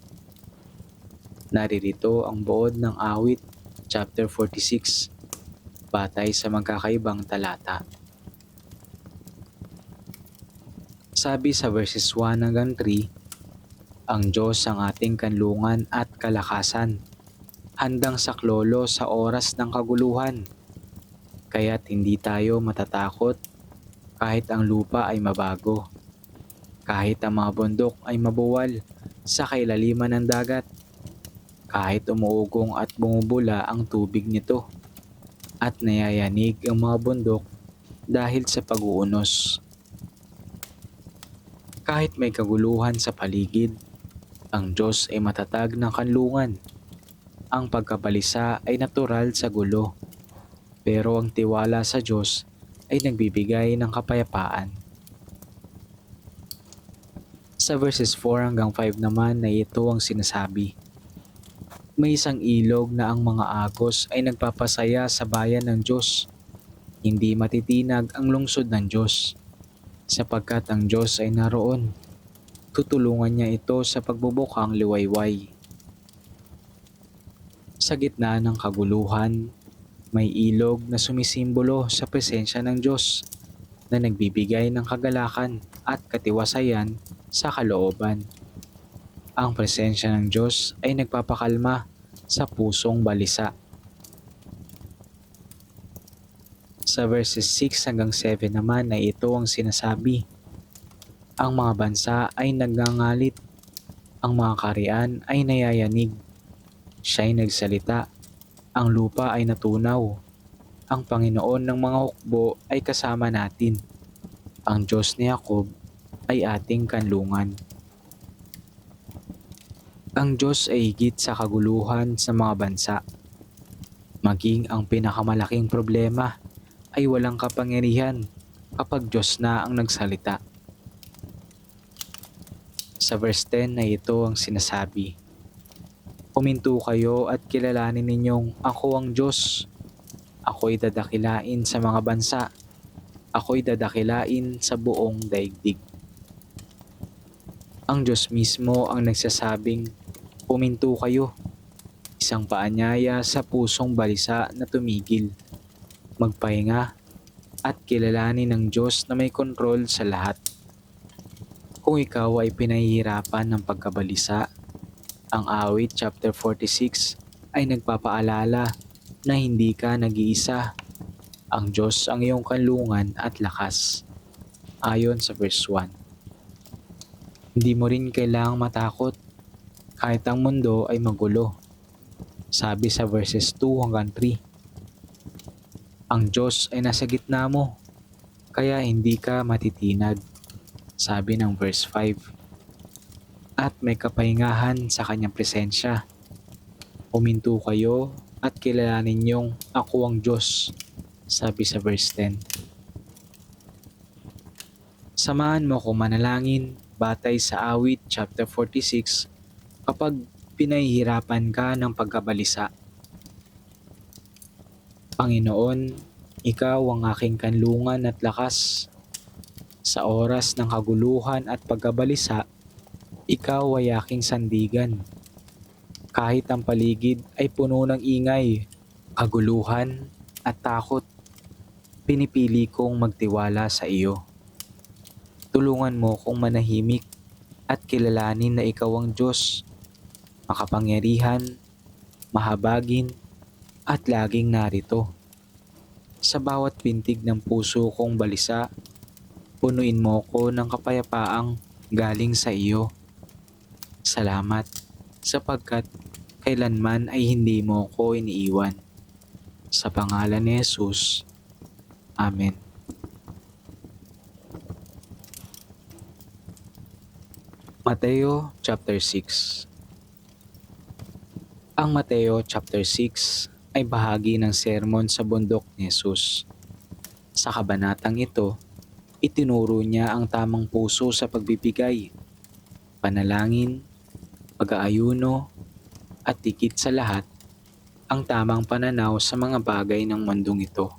Naririto ang buod ng Awit chapter 46 batay sa magkakaibang talata. Sabi sa verses 1 hanggang 3, ang Diyos ang ating kanlungan at kalakasan, handang saklolo sa oras ng kaguluhan. Kaya't hindi tayo matatakot kahit ang lupa ay mabago, kahit ang mga bundok ay mabuwal sa kailaliman ng dagat, kahit umuugong at bumubula ang tubig nito, at nayayanig ang mga bundok dahil sa pag-uunos. Kahit may kaguluhan sa paligid, ang Diyos ay matatag ng kanlungan. Ang pagkabalisa ay natural sa gulo, pero ang tiwala sa Diyos ay nagbibigay ng kapayapaan. Sa verses 4 hanggang 5 naman na ito ang sinasabi. May isang ilog na ang mga agos ay nagpapasaya sa bayan ng Diyos. Hindi matitinag ang lungsod ng Diyos. sapagkat ang Diyos ay naroon. Tutulungan niya ito sa pagbubukang liwayway. Sa gitna ng kaguluhan, may ilog na sumisimbolo sa presensya ng Diyos na nagbibigay ng kagalakan at katiwasayan sa kalooban. Ang presensya ng Diyos ay nagpapakalma sa pusong balisa. Sa verses 6 hanggang 7 naman ay ito ang sinasabi. Ang mga bansa ay nagngangalit, ang mga karian ay nayayanig. Siya'y nagsalita, ang lupa ay natunaw. Ang Panginoon ng mga hukbo ay kasama natin. Ang Diyos ni Jacob ay ating kanlungan. Ang Diyos ay higit sa kaguluhan sa mga bansa. Maging ang pinakamalaking problema ay walang kapangyarihan kapag Diyos na ang nagsalita. Sa verse 10 ay ito ang sinasabi. Huminto kayo at kilalanin ninyong ako ang Diyos. Ako'y dadakilain sa mga bansa. Ako'y dadakilain sa buong daigdig. Ang Diyos mismo ang nagsasabing, huminto kayo. Isang paanyaya sa pusong balisa na tumigil. Magpahinga at kilalanin ng Diyos na may kontrol sa lahat. Kung ikaw ay pinahihirapan ng pagkabalisa, ang awit chapter 46 ay nagpapaalala na hindi ka nag-iisa. Ang Diyos ang iyong kanlungan at lakas. Ayon sa verse 1. Hindi mo rin kailangang matakot kahit ang mundo ay magulo. Sabi sa verses 2 hanggang 3. Ang Diyos ay nasa gitna mo, kaya hindi ka matitinag. Sabi ng verse 5. At may kapahingahan sa kanyang presensya. Huminto kayo at kilalanin niyong ako ang Diyos. Sabi sa verse 10. Samahan mo ko manalangin batay sa awit chapter 46 kapag pinahihirapan ka ng pagkabalisa. Panginoon, ikaw ang aking kanlungan at lakas. Sa oras ng kaguluhan at pagkabalisa, ikaw ay aking sandigan. Kahit ang paligid ay puno ng ingay, kaguluhan at takot, pinipili kong magtiwala sa iyo. Tulungan mo kong manahimik at kilalanin na ikaw ang Diyos, makapangyarihan, mahabagin, at laging narito. Sa bawat pintig ng puso kong balisa, punuin mo ko ng kapayapaang galing sa iyo. Salamat sapagkat kailanman ay hindi mo ko iniiwan. Sa pangalan ni Jesus. Amen. Mateo chapter 6. Ang Mateo chapter 6 ay bahagi ng sermon sa bundok ni Jesus. Sa kabanatang ito, itinuro niya ang tamang puso sa pagbibigay, panalangin, pag-aayuno, at higit sa lahat, ang tamang pananaw sa mga bagay ng mundong ito.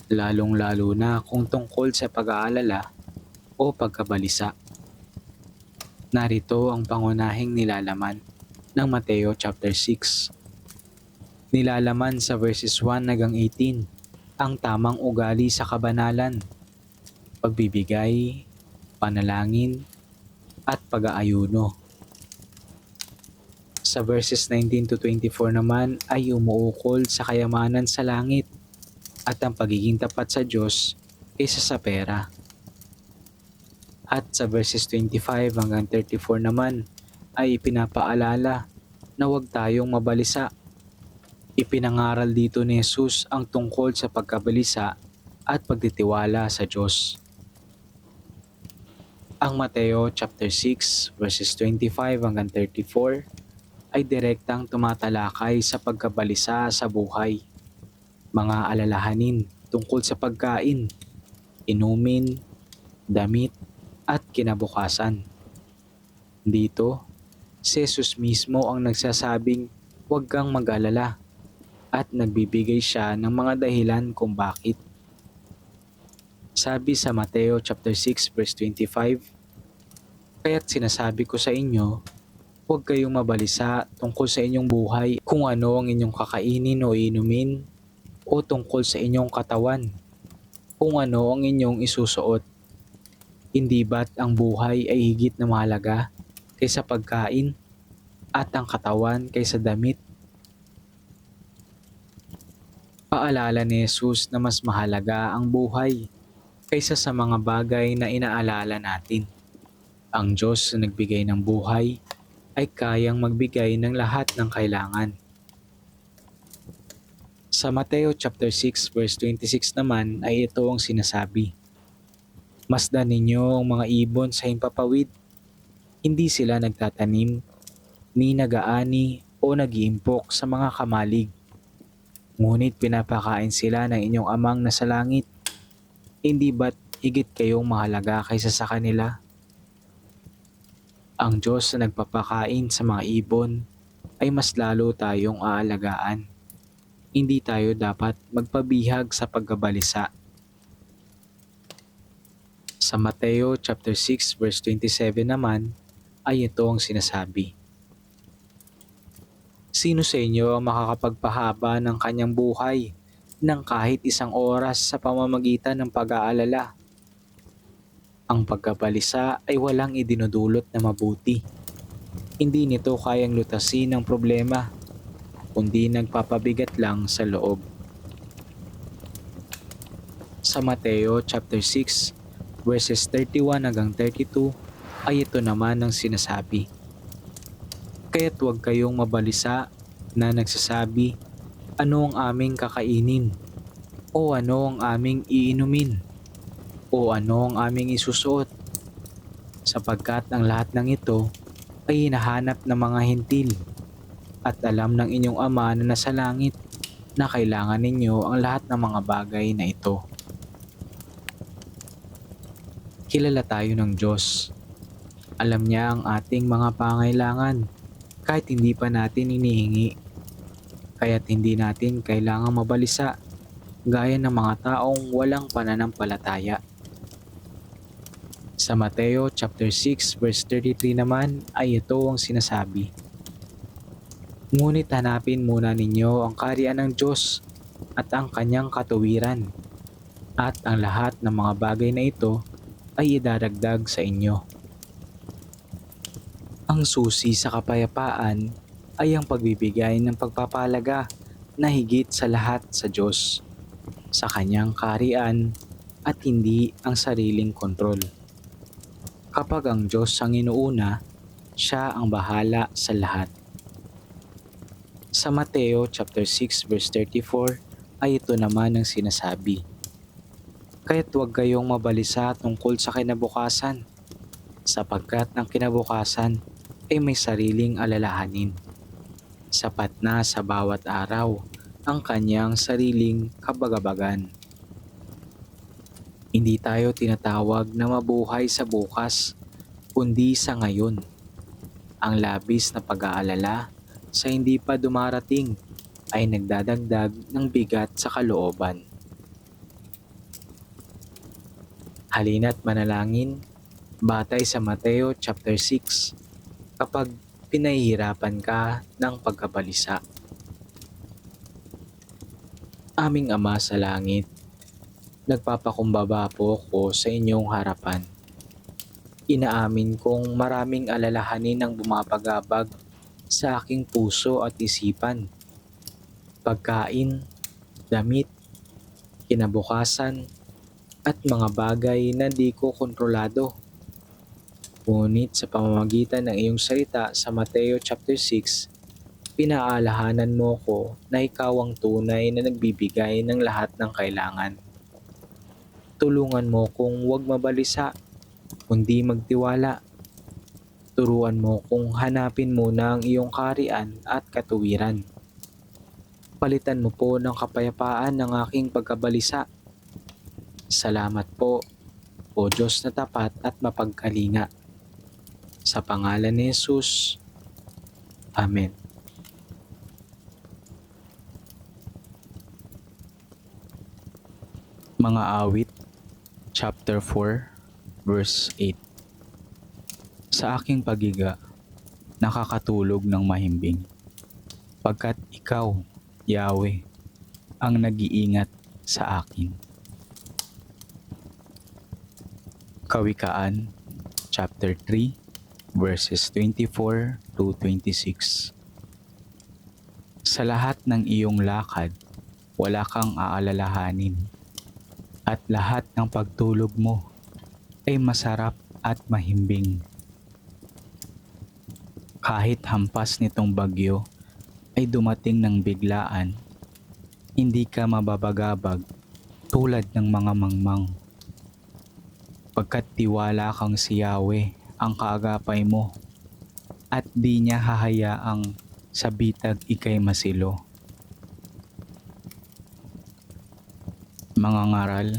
Lalong-lalo na kung tungkol sa pag-aalala o pagkabalisa. Narito ang pangunahing nilalaman ng Mateo chapter 6. Nilalaman sa verses 1 hanggang 18 ang tamang ugali sa kabanalan, pagbibigay, panalangin, at pag-aayuno. Sa verses 19 to 24 naman ay umuukol sa kayamanan sa langit at ang pagiging tapat sa Diyos kaysa sa pera. At sa verses 25 hanggang 34 naman ay ipinapaalala na huwag tayong mabalisa. Ipinangaral dito ni Jesus ang tungkol sa pagkabalisa at pagtitiwala sa Diyos. Ang Mateo chapter 6 verses 25 hanggang 34 ay direktang tumatalakay sa pagkabalisa sa buhay. Mga alalahanin tungkol sa pagkain, inumin, damit, at kinabukasan. Dito, si Jesus mismo ang nagsasabing huwag kang mag-alala at nagbibigay siya ng mga dahilan kung bakit. Sabi sa Mateo chapter 6 verse 25, "Kaya't sinasabi ko sa inyo, huwag kayong mabalisa tungkol sa inyong buhay kung ano ang inyong kakainin o inumin o tungkol sa inyong katawan kung ano ang inyong isusuot. Hindi ba't ang buhay ay higit na mahalaga kaysa pagkain at ang katawan kaysa damit?" Paalala ni Jesus na mas mahalaga ang buhay kaysa sa mga bagay na inaalala natin. Ang Diyos na nagbigay ng buhay ay kayang magbigay ng lahat ng kailangan. Sa Mateo chapter 6 verse 26 naman ay ito ang sinasabi, "Masdan ninyo ang mga ibon sa himpapawid, hindi sila nagtatanim, ni nag-aani o nag-iimpok sa mga kamalig. Ngunit pinapakain sila ng inyong amang nasa langit. Hindi ba't higit kayong mahalaga kaysa sa kanila?" Ang Diyos na nagpapakain sa mga ibon ay mas lalo tayong aalagaan. Hindi tayo dapat magpabihag sa pagkabalisa. Sa Mateo chapter 6 verse 27 naman ay ito ang sinasabi, "Sino sa inyo ang makakapagpahaba ng kanyang buhay ng kahit isang oras sa pamamagitan ng pag-aalala? Ang pagkabalisa ay walang idinudulot na mabuti. Hindi nito kayang lutasin ang problema, kundi nagpapabigat lang sa loob." Sa Mateo chapter 6 verses 31 hanggang 32 ay ito naman ang sinasabi, "Kaya't huwag kayong mabalisa na nagsasabi, ano ang aming kakainin? O ano ang aming iinumin? O ano ang aming isusuot? Sapagkat ang lahat ng ito ay hinahanap ng mga hentil, at alam ng inyong Ama na nasa langit na kailangan ninyo ang lahat ng mga bagay na ito." Kilala tayo ng Diyos. Alam niya ang ating mga pangailangan kahit hindi pa natin inihingi. Kaya't hindi natin kailangang mabalisa gaya ng mga taong walang pananampalataya. Sa Mateo chapter 6 verse 33 naman ay ito ang sinasabi, "Ngunit hanapin muna ninyo ang kaharian ng Diyos at ang kanyang katuwiran, at ang lahat ng mga bagay na ito ay idaragdag sa inyo." Ang susi sa kapayapaan ay ang pagbibigay ng pagpapalaga na higit sa lahat sa Diyos, sa kanyang kaharian, at hindi ang sariling kontrol. Kapag ang Diyos ang inuuna, siya ang bahala sa lahat. Sa Mateo chapter 6 verse 34 ay ito naman ang sinasabi, "Kaya't huwag kayong mabalisa tungkol sa kinabukasan, sapagkat ang kinabukasan ay may sariling alalahanin. Sapat na sa bawat araw ang kanyang sariling kabagabagan." Hindi tayo tinatawag na mabuhay sa bukas, kundi sa ngayon. Ang labis na pag-aalala sa hindi pa dumarating ay nagdadagdag ng bigat sa kalooban. Halina't manalangin batay sa Mateo chapter 6 kapag pinahihirapan ka ng pagkabalisa. Aming Ama sa langit, nagpapakumbaba po ko sa inyong harapan. Inaamin kong maraming alalahanin ang bumabagabag sa aking puso at isipan. Pagkain, damit, kinabukasan, at mga bagay na di ko kontrolado. Ngunit sa pamamagitan ng iyong salita sa Mateo chapter 6, pinaalahanan mo ko na ikaw ang tunay na nagbibigay ng lahat ng kailangan. Tulungan mo kong huwag mabalisa, kundi magtiwala. Turuan mo kung hanapin muna ang iyong kaharian at katuwiran. Palitan mo po ng kapayapaan ng aking pagkabalisa. Salamat po, O Diyos na tapat at mapagkalinga. Sa pangalan ni Jesus, Amen. Mga awit, chapter 4, verse 8. Sa aking pagiga, nakakatulog ng mahimbing, pagkat ikaw, Yahweh, ang nag-iingat sa akin. Kawikaan, chapter 3, verses 24 to 26. Sa lahat ng iyong lakad, wala kang aalalahanin, at lahat ng pagtulog mo ay masarap at mahimbing. Kahit hampas nitong bagyo ay dumating ng biglaan, hindi ka mababagabag tulad ng mga mangmang. Pagkat tiwala kang si Yahweh ang kaagapay mo, at di niya hahayaang sa bitag ikay masilo. Mga ngaral,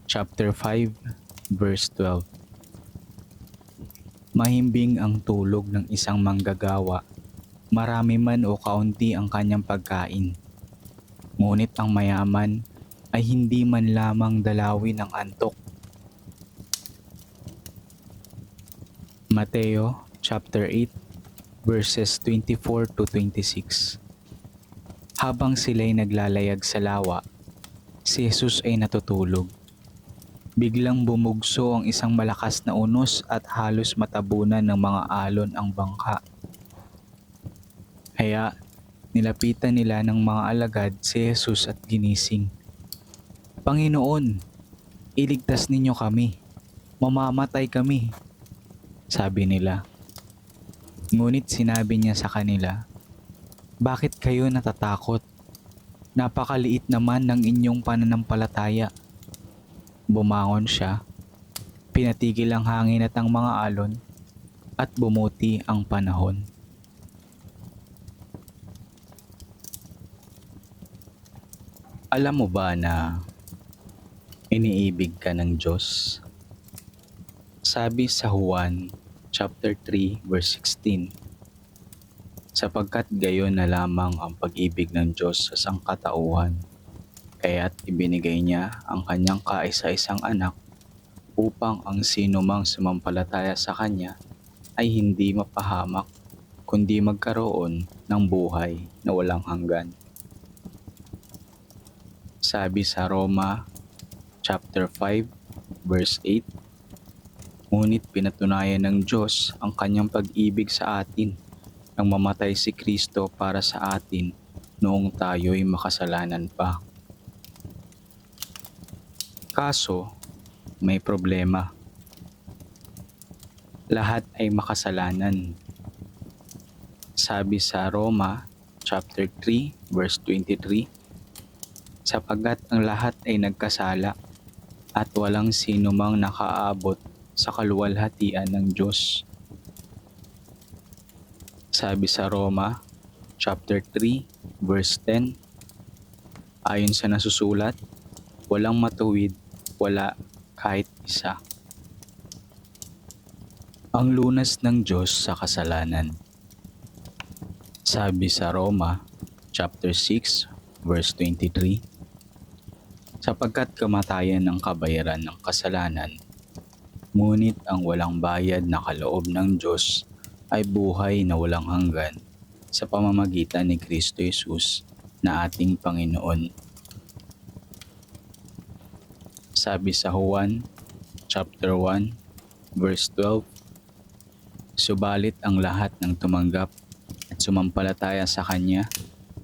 chapter 5, verse 12. Mahimbing ang tulog ng isang manggagawa, marami man o kaunti ang kanyang pagkain. Ngunit ang mayaman ay hindi man lamang dalawin ng antok. Mateo chapter 8, verses 24 to 26. Habang sila'y naglalayag sa lawa, si Jesus ay natutulog. Biglang bumugso ang isang malakas na unos at halos matabunan ng mga alon ang bangka. Kaya nilapitan nila ng mga alagad si Jesus at ginising. "Panginoon, iligtas ninyo kami, mamamatay kami," sabi nila. Ngunit sinabi niya sa kanila, "Bakit kayo natatakot? Napakaliit naman ng inyong pananampalataya." Bumangon siya, pinatigil ang hangin at ang mga alon, at bumuti ang panahon. Alam mo ba na iniibig ka ng Diyos? Sabi sa Juan chapter 3, verse 16, sapagkat gayon na lamang ang pag-ibig ng Diyos sa sangkatauhan, kaya't ibinigay niya ang kanyang kaisa-isang anak upang ang sino mang sumampalataya sa kanya ay hindi mapahamak, kundi magkaroon ng buhay na walang hanggan. Sabi sa Roma chapter 5, verse 8, ngunit pinatunayan ng Diyos ang kanyang pag-ibig sa atin nang mamatay si Kristo para sa atin noong tayo'y makasalanan pa. Kaso, may problema. Lahat ay makasalanan. Sabi sa Roma chapter 3, verse 23, sapagkat ang lahat ay nagkasala at walang sino mang nakaabot sa kaluwalhatian ng Diyos. Sabi sa Roma chapter 3, verse 10, ayon sa nasusulat, walang matuwid, wala kahit isa. Ang lunas ng Diyos sa kasalanan. Sabi sa Roma chapter 6, verse 23, sapagkat kamatayan ang kabayaran ng kasalanan, ngunit ang walang bayad na kaloob ng Diyos ay buhay na walang hanggan sa pamamagitan ni Kristo Jesus na ating Panginoon. Sabi sa Juan chapter 1, verse 12, subalit ang lahat ng tumanggap at sumampalataya sa Kanya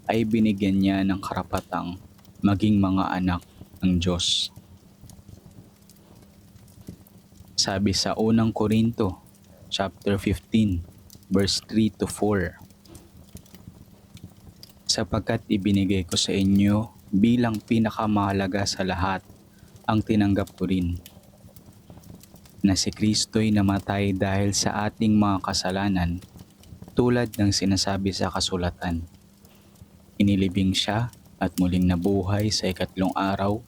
ay binigyan niya ng karapatang maging mga anak ng Diyos. Sabi sa unang Korinto chapter 15, verse 3 to 4, sapagkat ibinigay ko sa inyo bilang pinakamahalaga sa lahat ang tinanggap ko rin, na si Kristo'y namatay dahil sa ating mga kasalanan tulad ng sinasabi sa kasulatan. Inilibing siya at muling nabuhay sa ikatlong araw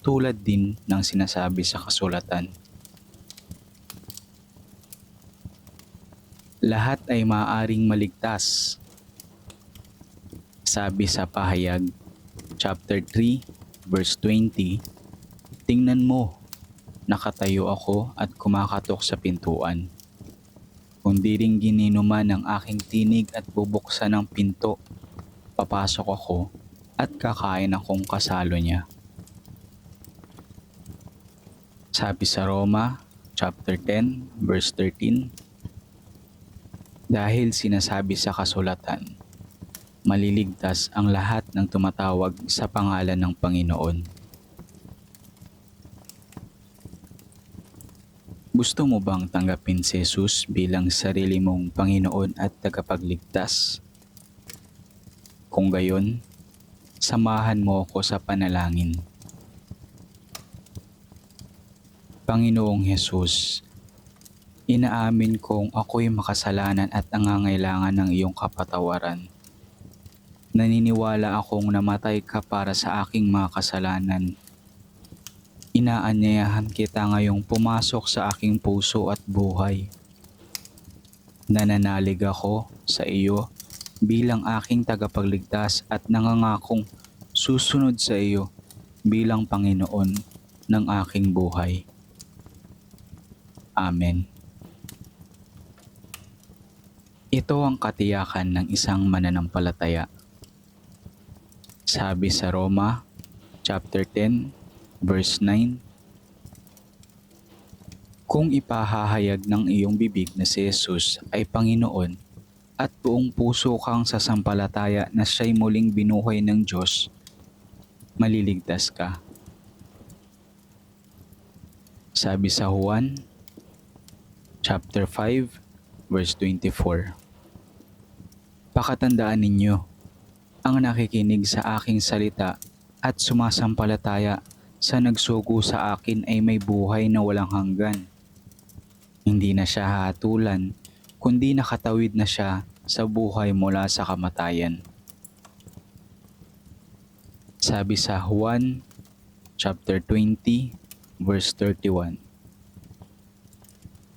tulad din ng sinasabi sa kasulatan. Lahat ay maaaring maligtas. Sabi sa Pahayag chapter 3, verse 20, tingnan mo, Nakatayo ako at kumakatok sa pintuan. Kundi ring gininuman ng aking tinig at bubuksan ng pinto. Papasok ako at kakain akong kasalo niya. Sabi sa Roma, chapter 10, verse 13, dahil sinasabi sa kasulatan, maliligtas ang lahat ng tumatawag sa pangalan ng Panginoon. Gusto mo bang tanggapin si Jesus bilang sarili mong Panginoon at tagapagligtas? Kung gayon, samahan mo ako sa panalangin. Panginoong Jesus, inaamin kong ako'y makasalanan at nangangailangan ng iyong kapatawaran. Naniniwala akong namatay ka para sa aking mga kasalanan. Inaanyayahan kita ngayong pumasok sa aking puso at buhay. Nananalig ako sa iyo bilang aking tagapagligtas at nangangakong susunod sa iyo bilang Panginoon ng aking buhay. Amen. Ito ang katiyakan ng isang mananampalataya. Sabi sa Roma, chapter 10, verse 9, kung ipahahayag ng iyong bibig na si Jesus ay Panginoon at buong puso kang sasampalataya na siya'y muling binuhay ng Diyos, maliligtas ka. Sabi sa Juan, chapter 5, verse 24, pakatandaan ninyo, ang nakikinig sa aking salita at sumasampalataya sa nagsugo sa akin ay may buhay na walang hanggan. Hindi na siya hahatulan, kundi nakatawid na siya sa buhay mula sa kamatayan. Sabi sa Juan, chapter 20, verse 31.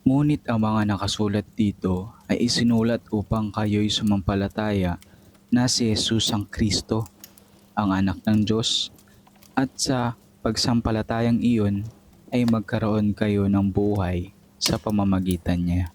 Ngunit ang mga nakasulat dito ay isinulat upang kayo'y sumampalataya na si Jesus ang Kristo, ang anak ng Diyos, at sa pagsampalatayang iyon ay magkaroon kayo ng buhay sa pamamagitan niya.